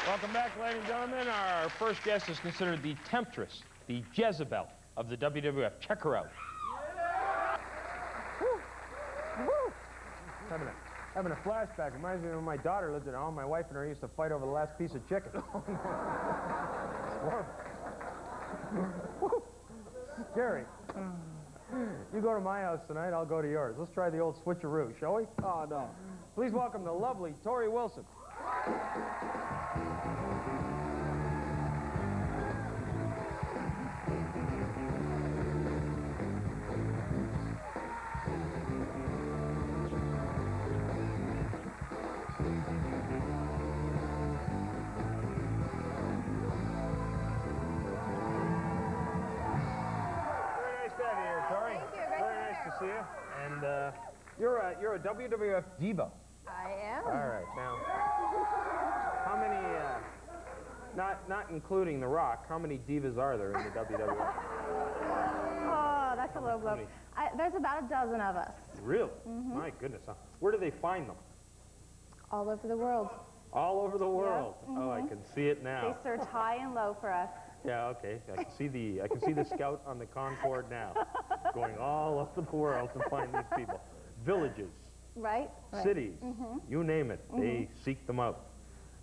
Welcome back, ladies and gentlemen. Our first guest is considered the temptress, the Jezebel of the WWF. Check her out. Woo. Woo. Having a flashback. Reminds me of when my daughter lived at home. My wife and her used to fight over the last piece of chicken. Jerry, you go to my house tonight, I'll go to yours. Let's try the old switcheroo, shall we? Oh, no. Please welcome the lovely Tori Wilson. See you. And you're a WWF diva. I am. All right. Now, how many, not including The Rock, how many divas are there in the WWF? Oh, that's a low blow. There's about a dozen of us. Really? My goodness. Where do they find them? All over the world. All over the world. Yeah. Oh, I can see it now. They search high and low for us. Yeah, okay. I can see the scout on the Concorde now, going all over the world to find these people. Villages, right. Cities, you name it, they seek them out.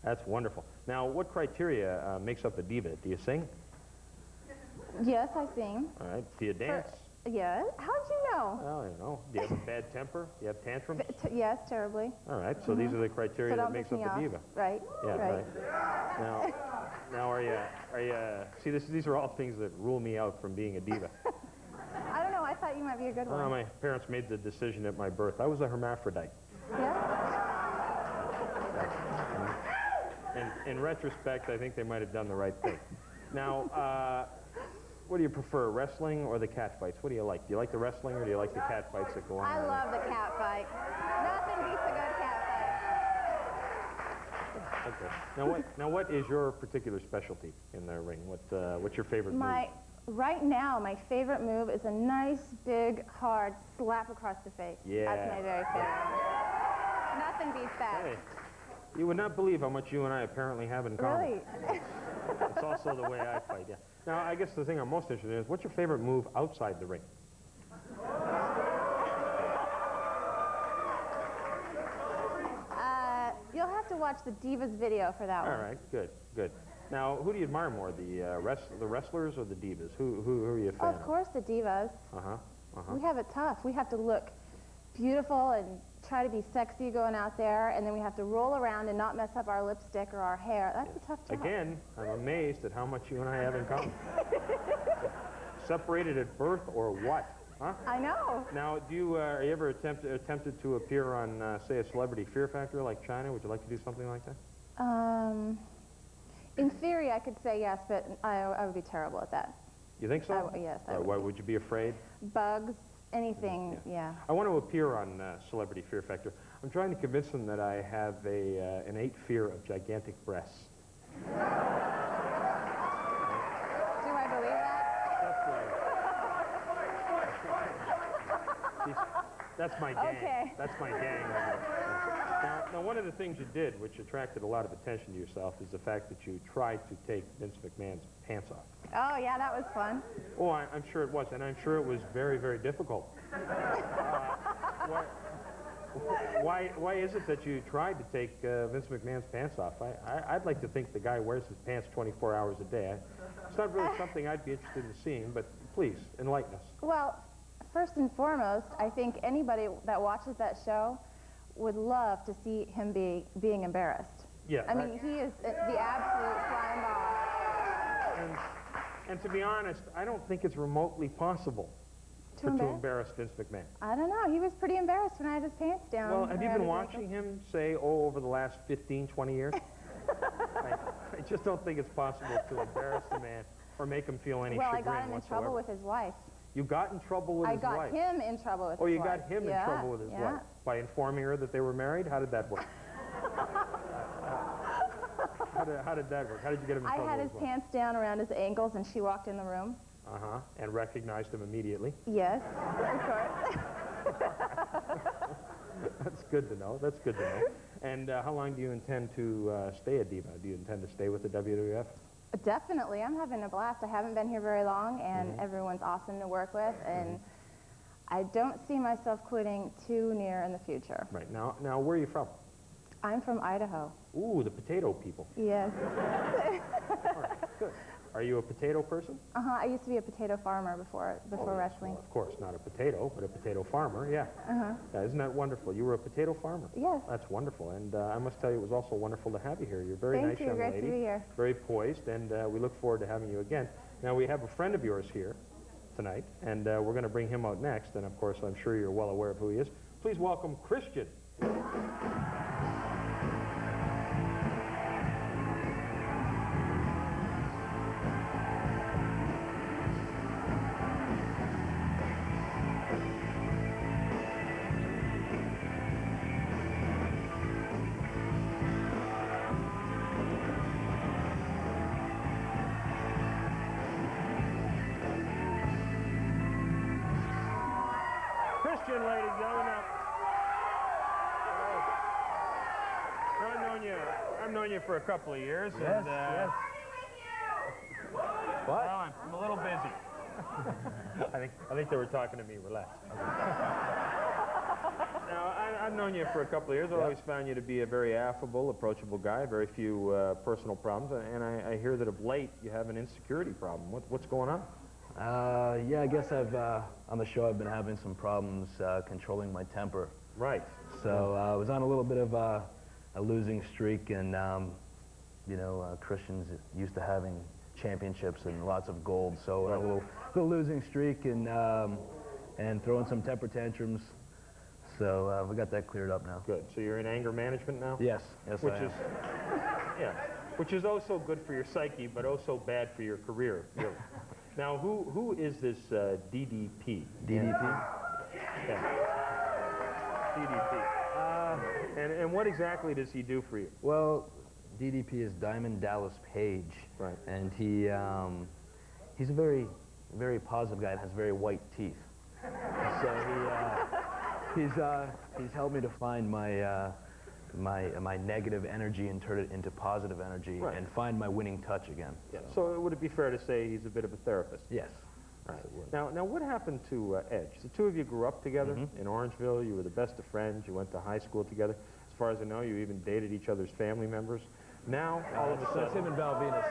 That's wonderful. Now, what criteria makes up a diva? Do you sing? Yes, I sing. All right. Do you dance? Yes. How did you know? Well, you know. Do you have a bad temper? Do you have tantrums? Yes, terribly. All right. So these are the criteria that makes up a diva. Right. Yeah. Right. Now, are you? See, these are all things that rule me out from being a diva. I don't know. I thought you might be a good one. Well, my parents made the decision at my birth. I was a hermaphrodite. Yeah. In retrospect, I think they might have done the right thing. Now, what do you prefer, wrestling or the cat fights? What do you like? Do you like the wrestling or do you like the cat fights that go on? I love the cat fight. Nothing beats a good cat fight. Okay. Now what is your particular specialty in the ring? What's your favorite move? Right now, my favorite move is a nice, big, hard slap across the face. Yeah. That's my very favorite. Nothing beats that. Hey, you would not believe how much you and I apparently have in common. Really? It's also the way I fight, yeah. Now, I guess the thing I'm most interested in is, what's your favorite move outside the ring? You'll have to watch the Divas video for that one. All right, good. Now, who do you admire more, the wrestlers or the divas? Who are you a fan of? Of course, the divas. We have it tough. We have to look beautiful and try to be sexy going out there, and then we have to roll around and not mess up our lipstick or our hair. That's a tough job. Again, I'm amazed at how much you and I have in common. Separated at birth or what? Huh? I know. Now, are you ever attempted to appear on, say, a Celebrity Fear Factor like China? Would you like to do something like that? In theory, I could say yes, but I would be terrible at that. You think so? Yes. Why would you be afraid? Bugs, anything, yeah. I want to appear on Celebrity Fear Factor. I'm trying to convince them that I have an innate fear of gigantic breasts. Do I believe that? That's my gang. Okay. That's my gang. Now, one of the things you did, which attracted a lot of attention to yourself, is the fact that you tried to take Vince McMahon's pants off. Oh, yeah, that was fun. Oh, I'm sure it was, and I'm sure it was very, very difficult. Why is it that you tried to take Vince McMahon's pants off? I'd like to think the guy wears his pants 24 hours a day. It's not really something I'd be interested in seeing, but please, enlighten us. Well, first and foremost, I think anybody that watches that show would love to see him being embarrassed. Yeah. I mean, he is the absolute slime ball. And to be honest, I don't think it's remotely possible to embarrass Vince McMahon. I don't know. He was pretty embarrassed when I had his pants down. Well, have you been watching him, say, over the last 15, 20 years? I just don't think it's possible to embarrass the man or make him feel any chagrin whatsoever. Well, I got him in trouble with his wife. You got in trouble with his wife? I got him in trouble with his wife. Oh, you got him in trouble with his wife? By informing her that they were married? How did that work? How did that work? How did you get him in trouble? I had his pants down around his ankles, and she walked in the room. And recognized him immediately? Yes, of course. That's good to know. That's good to know. And how long do you intend to stay a diva? Do you intend to stay with the WWF? Definitely. I'm having a blast. I haven't been here very long, and everyone's awesome to work with, and I don't see myself quitting too near in the future. Right. Now, where are you from? I'm from Idaho. Ooh, the potato people. Yes. All right, good. Are you a potato person? I used to be a potato farmer before wrestling. Well, of course, not a potato, but a potato farmer, yeah. Yeah. Isn't that wonderful? You were a potato farmer? Yes. That's wonderful, and I must tell you, it was also wonderful to have you here. You're a very nice young lady. Great to be here. Very poised, and we look forward to having you again. Now, we have a friend of yours here tonight, and we're going to bring him out next, and of course, I'm sure you're well aware of who he is. Please welcome Christian. Christian, ladies and gentlemen. I've known you for a couple of years. Yes, and, yes. What? Well, I'm a little busy. I think they were talking to me. Relax. Now, I've known you for a couple of years. I've always found you to be a very affable, approachable guy, very few personal problems. And I hear that of late you have an insecurity problem. What's going on? Yeah, I guess on the show I've been having some problems controlling my temper. Right. So I was on a little bit of a losing streak, and you know, Christian's used to having championships and lots of gold, so a little losing streak and throwing some temper tantrums. So we got that cleared up now. Good. So you're in anger management now? Yes, yes, Which I am. is, yeah, which is also good for your psyche, but also bad for your career, really. Now, who is this DDP? DDP? Yeah. DDP. And what exactly does he do for you? Well, DDP is Diamond Dallas Page. Right. And he's a very, very positive guy and has very white teeth. So he's helped me to find my negative energy and turn it into positive energy, right, and find my winning touch again. Yeah. So would it be fair to say he's a bit of a therapist? Yes. Right. Now, what happened to Edge? The two of you grew up together in Orangeville. You were the best of friends. You went to high school together. As far as I know, you even dated each other's family members. Now, all of a sudden... That's him and Val Venus.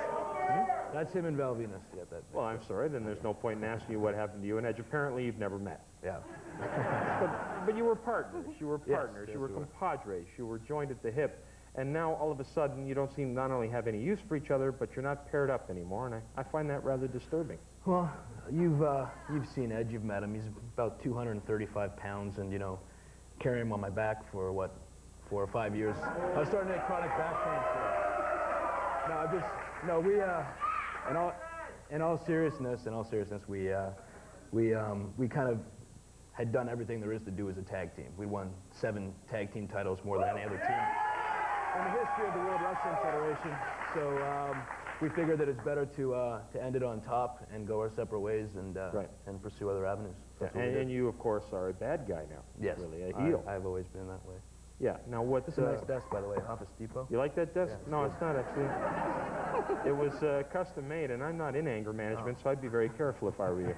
That's him and Val Venus. Yeah, Well, I'm sorry. Then there's no point in asking you what happened to you and Edge. Apparently, you've never met. Yeah. But you were partners. You were partners. Yes, you were we were. compadres. You were joined at the hip. And now, all of a sudden, you don't seem not only have any use for each other, but you're not paired up anymore. And I find that rather disturbing. Well, you've seen Ed. You've met him. He's about 235 pounds, and you know, carrying him on my back for what, 4 or 5 years. I was starting to get chronic back pain. So. We in all seriousness, we kind of had done everything there is to do as a tag team. We won 7 tag team titles, more than any other team in the history of the World Wrestling Federation. So we figured that it's better to end it on top and go our separate ways and pursue other avenues. Yeah, and you, of course, are a bad guy now. Yes. Really, a heel. I've always been that way. Yeah. Now, what's... This is a nice desk, by the way, Office Depot. You like that desk? Yeah, No, it's not, actually. It was custom made, and I'm not in anger management, so I'd be very careful if I were you.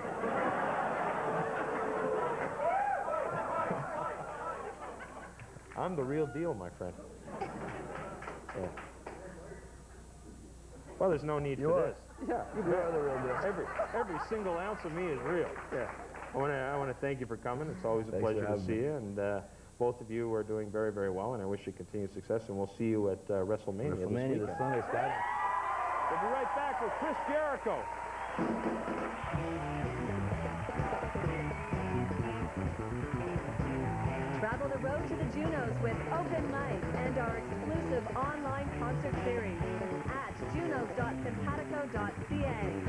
I'm the real deal, my friend. Yeah. Well, there's no need for this. Yeah, You are the real deal. every single ounce of me is real. Yeah. I want to thank you for coming. It's always a Thanks pleasure for to having see me. you, and both of you are doing very, very well, and I wish you continued success, and we'll see you at WrestleMania this WrestleMania, weekend. the Sunday Saturday. We'll be right back with Chris Jericho. Travel the road to the Junos with Open Mic and our exclusive online concert series at junos.simpatico.ca.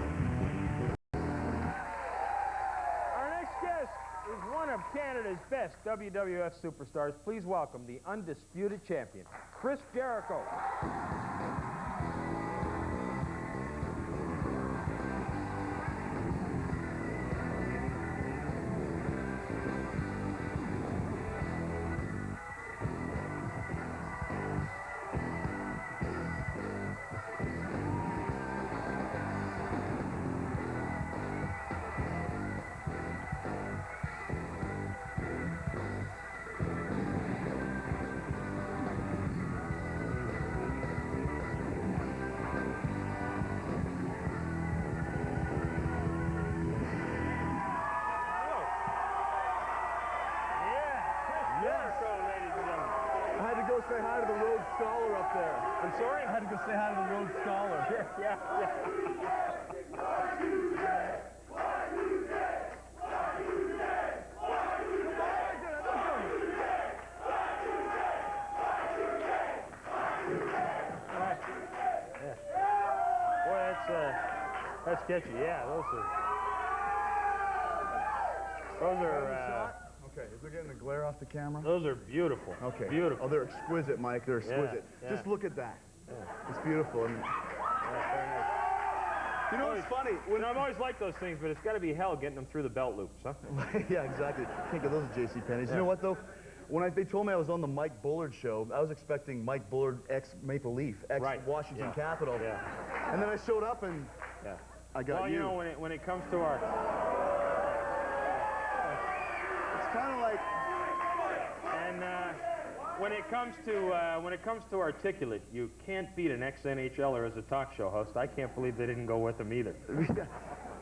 Our next guest is one of Canada's best WWF superstars. Please welcome the undisputed champion, Chris Jericho. Say hi to the Rhodes Scholar. Yeah. Boy, that's catchy. Yeah, those are. Okay, is there getting the glare off the camera? Those are beautiful. Okay. Beautiful. Oh, they're exquisite, Mike. They're exquisite. Yeah. Just look at that. Yeah. It's beautiful. I mean, Yeah, very nice. you know what's funny? When I've always liked those things, but it's got to be hell getting them through the belt loops, huh? yeah, exactly. Can't get those at JCPenney's. Yeah. You know what, though? When they told me I was on the Mike Bullard show, I was expecting Mike Bullard, ex-Maple Leaf, ex-Washington Capitol. Yeah. And then I showed up and I got Well, you know, when it comes to our... It's kind of like... And when it comes to articulate, you can't beat an ex-NHLer as a talk show host. I can't believe they didn't go with him either.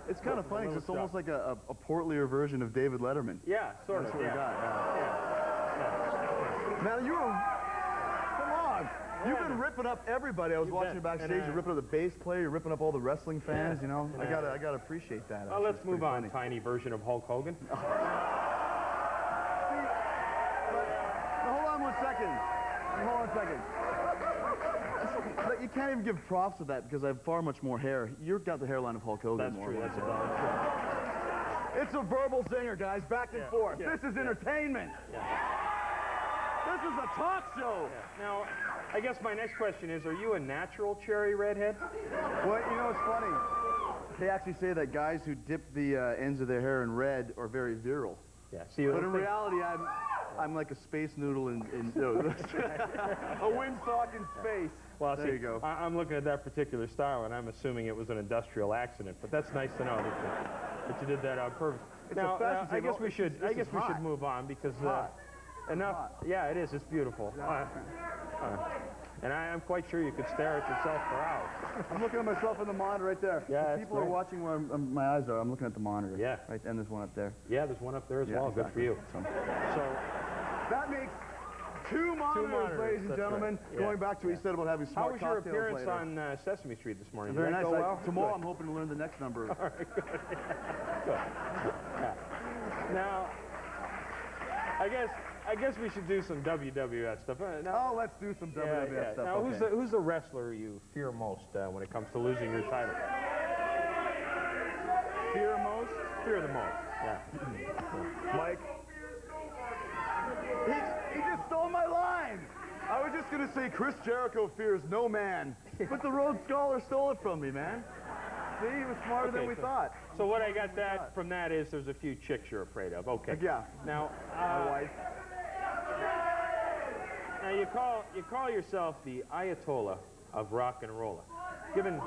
It's kind of funny 'cause it's almost like a portlier version of David Letterman. Yeah, sort That's of. what we got. Now you were... Come on. You've been ripping up everybody. I was watching you backstage. You're ripping up the bass player. You're ripping up all the wrestling fans. You know, I gotta appreciate that. Well, let's move on. Tiny version of Hulk Hogan. Now, hold on one second. But you can't even give props to that because I have far much more hair. You've got the hairline of Hulk Hogan. That's more true. or That's less. about true. It's a verbal zinger, guys. Back and forth. Yeah. This is entertainment. This is a talk show. Now, I guess my next question is, are you a natural cherry redhead? Well, you know, it's funny. They actually say that guys who dip the ends of their hair in red are very virile. Yeah. See, But in reality, I'm like a space noodle in a windsock in space. Well, there see, you go. I'm looking at that particular style, and I'm assuming it was an industrial accident. But that's nice to know that you did that on purpose. It's Now, a fashion I thing. guess we should. This I guess is we hot. should move on because Hot. enough. Hot. Yeah, it is. It's beautiful. And I'm quite sure you could stare at yourself for hours. I'm looking at myself in the monitor right there. Yeah, If that's people are great. watching where my eyes are. I'm looking at the monitor. Yeah. Right, and there's one up there. Yeah, there's one up there as Yeah, well. Good for exactly. you. So That makes two monitors, ladies and that's gentlemen. right. Yeah. Going back to what you said about having how smart was your cocktails appearance later. on Sesame Street this morning? Very Did that nice. go well? Tomorrow Good. I'm hoping to learn the next number. All right, good. Good. Yeah. Now, I guess we should do some WWF stuff. Now, Oh, let's do some WWF stuff. Now, okay. who's the wrestler you fear most when it comes to losing your title? Fear most? Fear the most. Yeah. Mike? He just stole my line. I was just going to say Chris Jericho fears no man, but the Rhodes Scholar stole it from me, man. See, he was smarter than we thought. So what I got from that is there's a few chicks you're afraid of. Okay. Yeah. Now, My wife. now you call yourself the Ayatollah of rock and roll. Given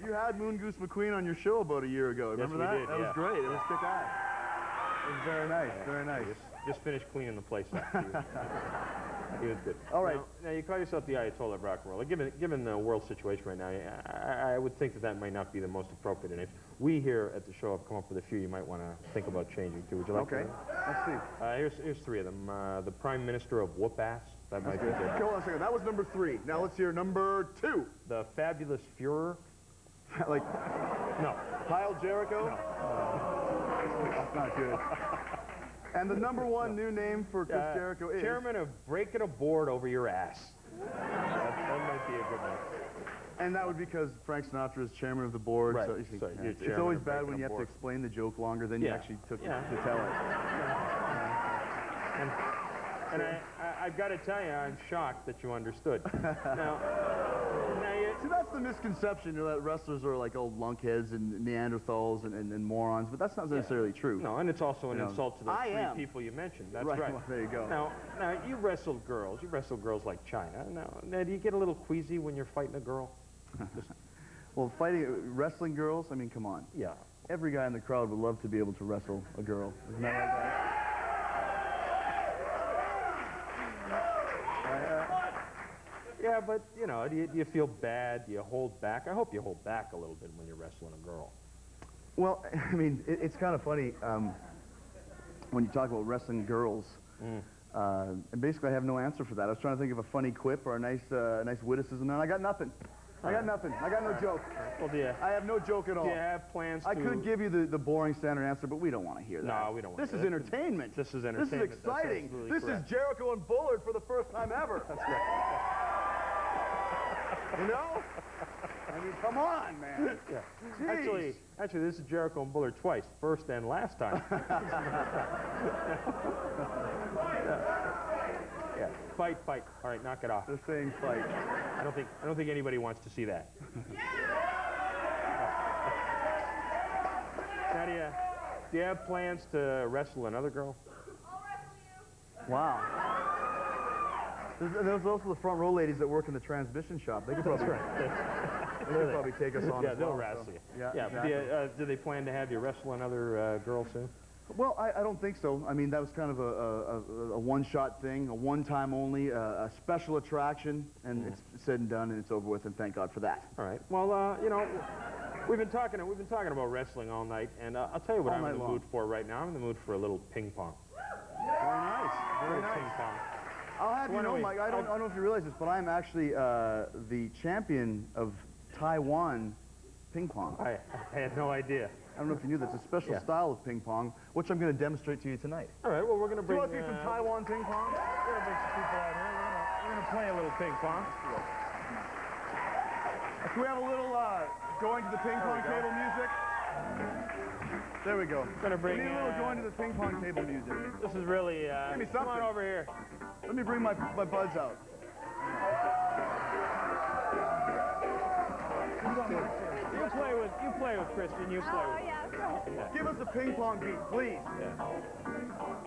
You had Moon Goose McQueen on your show about a year ago. Remember we that? did, That was yeah. great. It was kick-ass. It was very nice. Very nice. Just finished cleaning the place up. He was good. All right. Now you call yourself the Ayatollah of rock and roll. Given the world situation right now, I would think that might not be the most appropriate name. We here at the show have come up with a few you might want to think about changing to. Would you like Okay. to? Let's see. Here's three of them. The Prime Minister of Whoop-Ass. That might be Good. good. Okay, hold on a second. That was number 3. Now let's hear number 2. The Fabulous Führer. Like No. Kyle Jericho? No. That's not good. And the number 1 new name for Chris Jericho is? Chairman of Breaking a Board Over Your Ass. That might be a good one. And that would be because Frank Sinatra is chairman of the board. Right. So, So you're it's chairman always of bad Breaking when a you have to Board. explain the joke longer than you Yeah. actually took Yeah. to tell it. And I've got to tell you, I'm shocked that you understood. Now you, See, that's the misconception, you know, that wrestlers are like old lunkheads and Neanderthals and morons, but that's not necessarily true. no, and it's also an You know, insult to the I am. three people you mentioned. That's Right, right. well, there you go. Now you wrestle girls. You wrestle girls like China. Now, do you get a little queasy when you're fighting a girl? Well, wrestling girls, I mean, come on. Yeah. Every guy in the crowd would love to be able to wrestle a girl. Isn't that right, guys? Yeah, but, you know, do you feel bad? Do you hold back? I hope you hold back a little bit when you're wrestling a girl. Well, I mean, it's kind of funny. when you talk about wrestling girls. And basically, I have no answer for that. I was trying to think of a funny quip or a nice witticism, and I got nothing. I got nothing. I got no joke. Well, I have no joke at all. Do you have plans to... I could give you the boring standard answer, but we don't want to hear that. No, we don't want This is entertainment. This is entertainment. This is exciting. That's This is Jericho and Bullard for the first time ever. That's right. You know? I mean, come on, man. Yeah. Jeez. Actually, this is Jericho and Bullard twice, first and last time. Yeah. Fight. All right, knock it off. The saying fight. I don't think anybody wants to see that. Nadia, do you have plans to wrestle another girl? I'll wrestle you. Wow. There's also the front row ladies that work in the transmission shop. They could probably, they could probably take us on Yeah, as they'll well, wrestle so. you. Yeah, exactly. Do they plan to have you wrestle another girl soon? Well, I don't think so. I mean, that was kind of a one-shot thing, a one-time only, a special attraction, and it's said and done, and it's over with, and thank God for that. All right. Well, you know, we've been talking about wrestling all night, and I'll tell you what All I'm in the night mood for right now. I'm in the mood for a little ping pong. Very nice. Very nice. Ping pong. I'll have you know, Mike, I don't know if you realize this, but I'm actually the champion of Taiwan ping pong. I had no idea. I don't know if you knew that's a special style of ping pong, which I'm going to demonstrate to you tonight. All right. Well, we're going to Do you bring. want to see some Taiwan ping pong? We're going to bring some people out here. We're going to play a little ping pong. Can we have a little going to the ping pong table music? There we go. Gonna bring, we need a little going to the ping pong table music. This is really. Give me Come on something. over here. Let me bring my buds out. You play with Christian. You play with. Yeah. Give us a ping pong beat, please. Yeah.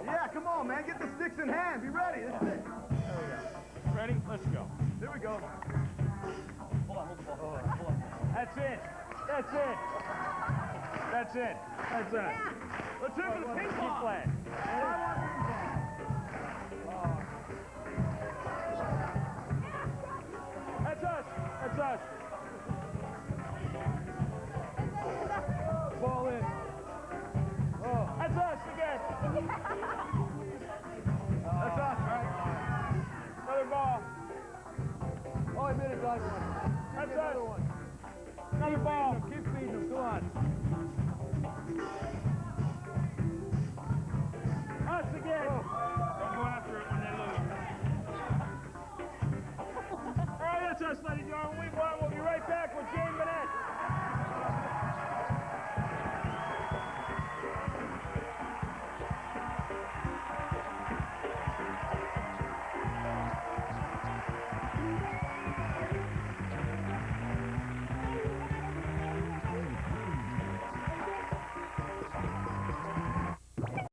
Yeah, come on, man. Get the sticks in hand. Be ready. This is it. Ready? Let's go. There we go. Hold on. That's it. That's it. That's it. That's it. Let's hit for the ping Keep pong. playing. That's us. That's us. Ball in. Oh, that's us again. That's us. Another ball. Oh, I made it, guys. That's us. Another ball. Keep feeding them. Come on. Us again. Don't go after it when they lose. All right, that's us, ladies and gentlemen. We'll be right back.